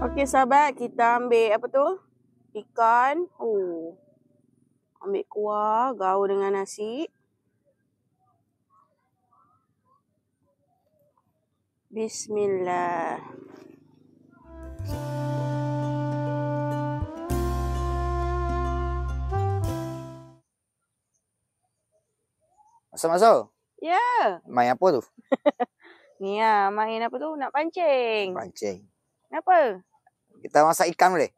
Okey sahabat, kita ambil apa tu? Ikan. Ambil kuah, gaul dengan nasi. Bismillah. Masuk. Ya. Main apa tu? Ni lah, main apa tu? Nak pancing. Pancing. Kenapa? Kita masak ikan boleh?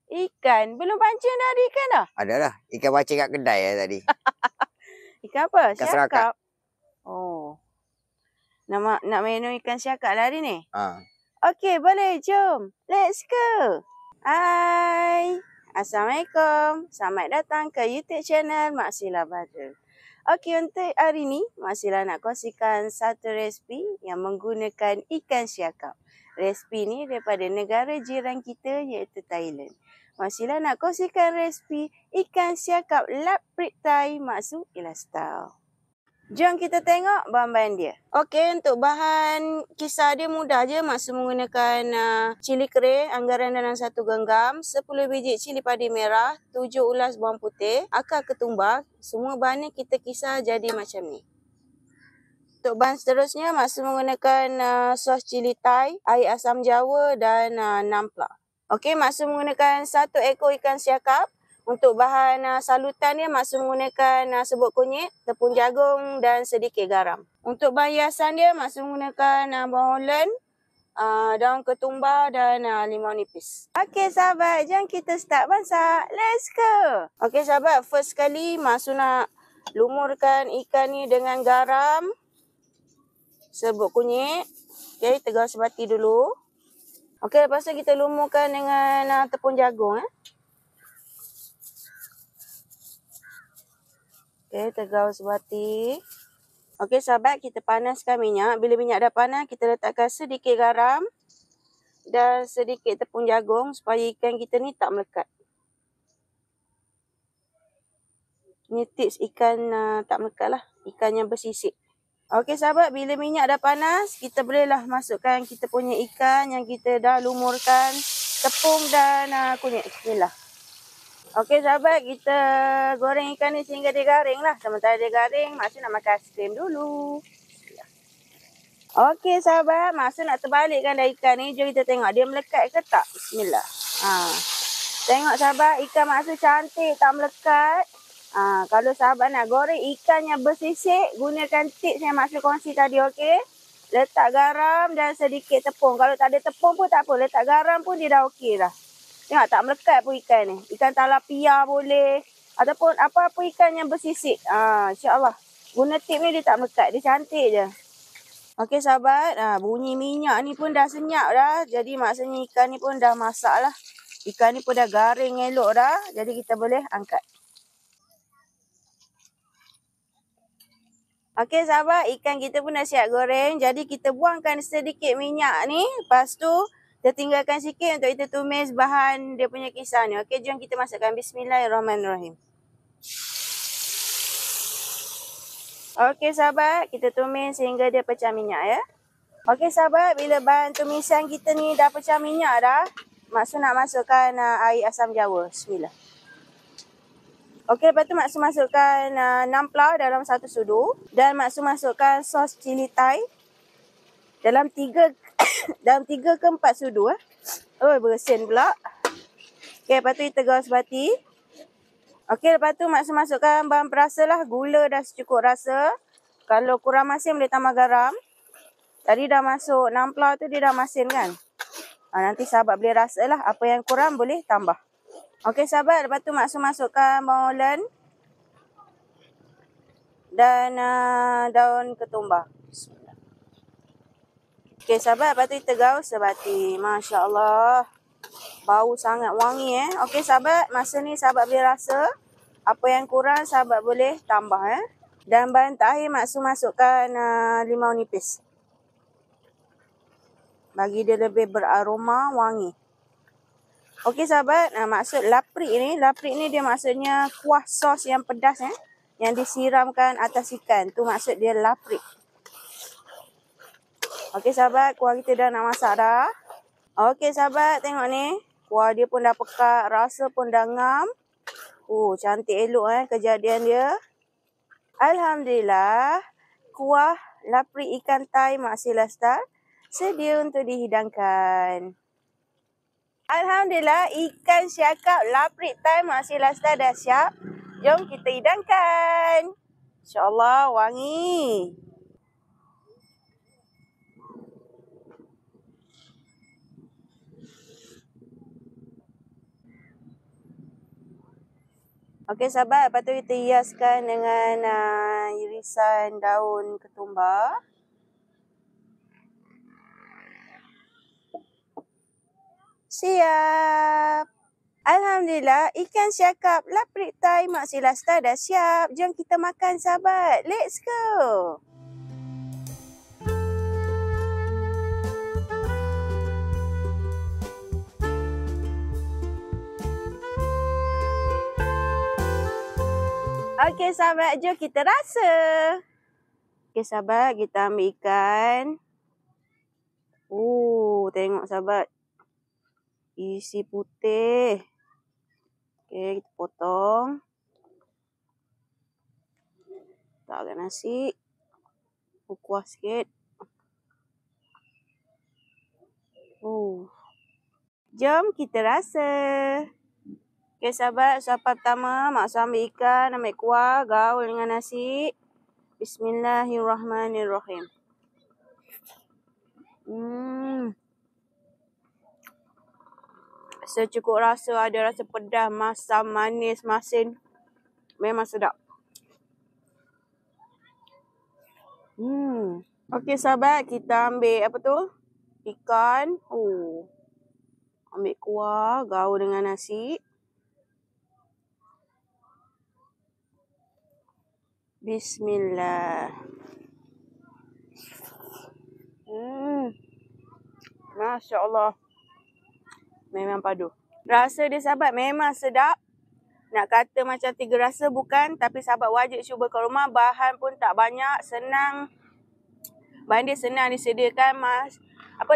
Ikan? Belum pancing dah ada ikan dah? Ada lah. Ikan pancing kat kedai tadi. Ikan apa? Ikan Siakap? serakap. Oh. Nak menu ikan siakap lah hari ni? Ha. Okey, boleh. Jom. Let's go. Hai. Assalamualaikum. Selamat datang ke YouTube channel Mak Sila Badrul. Okey, untuk hari ni, Mak Sila nak kongsikan satu resipi yang menggunakan ikan siakap. Resipi ni daripada negara jiran kita iaitu Thailand. Mak Sila nak kongsikan resipi ikan siakap laprik Thai maksud ialah style. Jom kita tengok bahan-bahan dia. Okey, untuk bahan kisar dia mudah je. Maksud menggunakan cili kering, anggaran dalam 1 genggam, 10 biji cili padi merah, 7 ulas bawang putih, akar ketumbar. Semua bahan ni kita kisar jadi macam ni. Untuk bahan seterusnya, maksud menggunakan sos cili Thai, air asam jawa dan nampla. Okey, maksud menggunakan 1 ekor ikan siakap. Untuk bahan salutan dia maksud menggunakan serbuk kunyit, tepung jagung dan sedikit garam. Untuk bahan hiasan dia maksud menggunakan bawang holland, daun ketumbar dan limau nipis. Okey sahabat, jom kita start masak. Let's go. Okey sahabat, first sekali maksud nak lumurkan ikan ni dengan garam, serbuk kunyit. Okey, tegar sebati dulu. Okey, lepas tu kita lumurkan dengan tepung jagung. Okey, tegar sebati. Okey sahabat, kita panaskan minyak. Bila minyak dah panas, kita letakkan sedikit garam dan sedikit tepung jagung supaya ikan kita ni tak melekat. Ini tips ikan tak melekat lah. Ikan yang bersisik. Okey sahabat, bila minyak dah panas, kita bolehlah masukkan kita punya ikan yang kita dah lumurkan tepung dan kunyit. Bismillah. Okey sahabat, kita goreng ikan ni sehingga dia garing lah. Sementara dia garing, maksud nak makan aiskrim dulu. Okey sahabat, maksud nak terbalikkan dah ikan ni. Jom kita tengok dia melekat ke tak. Bismillah. Tengok sahabat, ikan maksud cantik tak melekat. Kalau sahabat nak goreng ikan yang bersisik, gunakan tips yang maksud kongsi tadi, okey. Letak garam dan sedikit tepung. Kalau tak ada tepung pun tak apa. Letak garam pun dia dah okey dah. Tengok tak melekat pun ikan ni. Ikan talapia boleh. Ataupun apa-apa ikan yang bersisik. InsyaAllah. Guna tip ni dia tak melekat. Dia cantik je. Okey sahabat. Bunyi minyak ni pun dah senyap dah. Jadi maksudnya ikan ni pun dah masak lah. Ikan ni pun dah garing elok dah. Jadi kita boleh angkat. Okey sahabat. Ikan kita pun dah siap goreng. Jadi kita buangkan sedikit minyak ni. Lepas tu kita tinggalkan sikit untuk kita tumis bahan dia punya kisar ni. Okey, jom kita masukkan. Bismillahirrahmanirrahim. Okey sahabat, kita tumis sehingga dia pecah minyak ya. Okey sahabat, bila bahan tumisan kita ni dah pecah minyak dah, maksud nak masukkan air asam jawa. Bismillah. Okey, lepas tu maksud masukkan nampla dalam 1 sudu. Dan maksud masukkan sos cili Thai dalam 3 ke 4 sudu. Bersin pula. Okey, lepas tu kita tegar sebati. Okey, lepas tu maksud masukkan bahan perasa lah. Gula dah secukup rasa. Kalau kurang masin boleh tambah garam. Tadi dah masuk nampla tu dia dah masin kan. Nanti sahabat boleh rasa lah. Apa yang kurang boleh tambah. Okey sahabat, lepas tu maksud masukkan bawang holland. Dan daun ketumbar. Okey sahabat, lepas tu kita gaul sebati. Masya Allah. Bau sangat wangi Okey sahabat, masa ni sahabat boleh rasa. Apa yang kurang sahabat boleh tambah Dan bahan terakhir maksud masukkan limau nipis. Bagi dia lebih beraroma wangi. Okey sahabat, maksud laprik ni dia maksudnya kuah sos yang pedas yang disiramkan atas ikan. Tu maksud dia laprik. Okey sahabat, kuah kita dah nak masak dah. Okey sahabat, tengok ni. Kuah dia pun dah pekat, rasa pun dah ngam. Cantik elok kejadian dia. Alhamdulillah, kuah laprik ikan Thai Mak Sila Star sedia untuk dihidangkan. Alhamdulillah, ikan siakap laprik Thai Mak Sila Star dah siap. Jom kita hidangkan. InsyaAllah wangi. Okey sahabat, lepas tu kita hiaskan dengan irisan daun ketumbar. Siap. Alhamdulillah, ikan siakap laprik Thai Mak Sila Star dah siap. Jom kita makan sahabat. Let's go. Okey sahabat, jom kita rasa. Okey sahabat, kita ambil ikan. Tengok sahabat. Isi putih. Okey, kita potong. Letakkan nasi. Kuah sikit. Jom kita rasa. Okey sahabat, suapan pertama Mak Su ambil ikan, ambil kuah, gaul dengan nasi. Bismillahirrahmanirrahim. Secukup rasa, ada rasa pedas, masam, manis, masin. Memang sedap. Okey sahabat, kita ambil ikan. Ambil kuah, gaul dengan nasi. Bismillah. Masya Allah. Memang padu. Rasa dia sahabat memang sedap. Nak kata macam 3 rasa bukan. Tapi sahabat wajib cuba kat rumah. Bahan pun tak banyak. Senang. Bahan dia senang disediakan.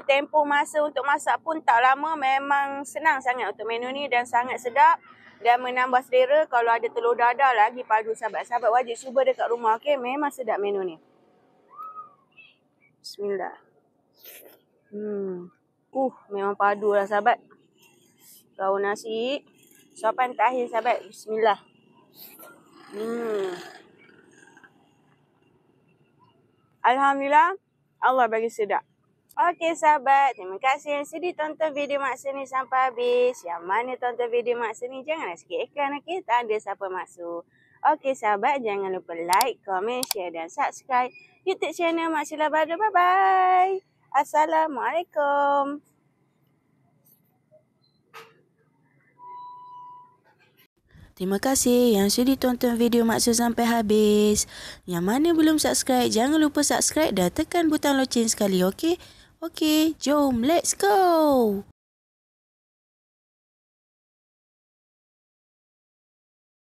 Tempoh masa untuk masak pun tak lama. Memang senang sangat untuk menu ni. Dan sangat sedap. Dan menambah selera. Kalau ada telur dadah lagi padu sahabat. Sahabat wajib cuba dekat rumah. Okay? Memang sedap menu ni. Bismillah. Memang padu lah sahabat. Gaul nasi. Suapan terakhir sahabat. Bismillah. Alhamdulillah. Allah bagi sedap. Okey sahabat. Terima kasih yang sudi tonton video Mak Su ni sampai habis. Yang mana tonton video Mak Su ni jangan skip iklan. Okay? Tak ada siapa masuk. Okey sahabat. Jangan lupa like, komen, share dan subscribe YouTube channel Mak Sila Badru. Bye-bye. Assalamualaikum. Terima kasih yang sudi tonton video Mak Su sampai habis. Yang mana belum subscribe, jangan lupa subscribe dan tekan butang loceng sekali, okey? Okey, jom let's go.